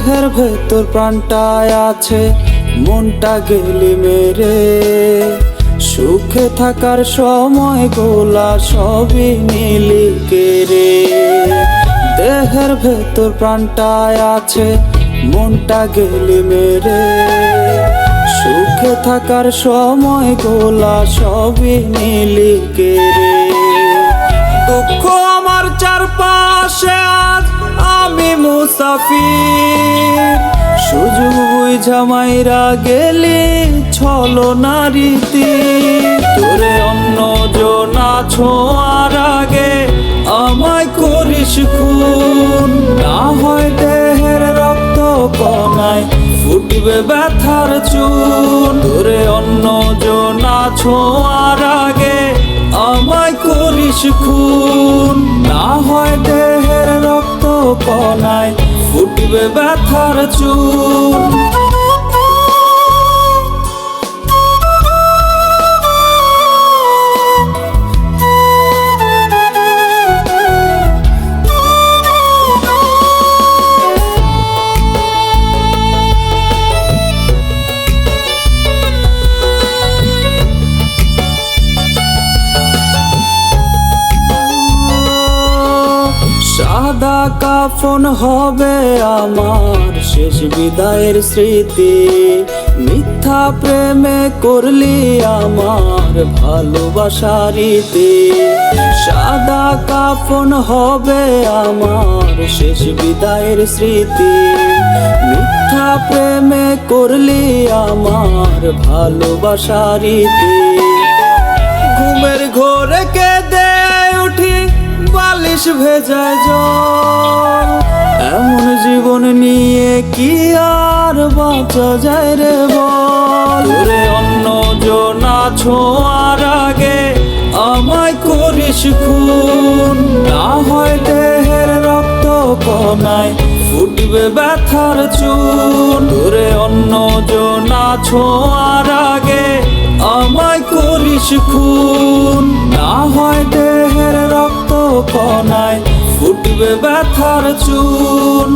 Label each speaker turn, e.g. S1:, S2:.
S1: দেহের ভেতর প্রাণটায় আছে, মনটা গেলি মেরে। সুখে থাকার সময় গোলা সবই নিলি কেড়ে। দেহের ভেতর প্রাণটায় আছে, মনটা গেলি মেরে। সুখে থাকার সময় গোলা সবই নিলি কেড়ে। দুঃখ আমার চারপাশে, আজ আমি মুসাফির। সুযোগ বুঝা মাইরা গেলি ছলনা রীতি। তোরে অন্য জনা ছোঁয়ার আগে আমায় করিস খুন। না হয় দেহের রক্ত কণায় ফুটবে ব্যথার চুন। তোরে অন্য জনা ছোঁয়ার আগে আমায় করিস খুন। না হয় দেহের রক্ত কণায় ফুটবে ব্যথার চুন। সাদা কাফন হবে আমার শেষ বিদায়ের স্মৃতি। মিথ্যা প্রেমে করলি আমার ভালোবাসার রীতি। সাদা কাফন হবে আমার শেষ বিদায়ের স্মৃতি। মিথ্যা প্রেমে করলি আমার ভালোবাসার রীতি। ঘুমের ঘোরে কেঁদে উঠি বালিশ ভেজায় জল। এমন জীবন নিয়ে কি আর বাঁচা যায় রে বল। তোরে অন্য জনা ছোঁয়ার আগে আমায় করিস খুন। না হয় দেহের রক্ত কণায় ফুটবে ব্যথার চুন। তোরে অন্য জনা ছোঁয়ার আগে আমায় করিস খুন। না হয় দেহের রক্ত কণায় ফুটবে ব্যথার চুন।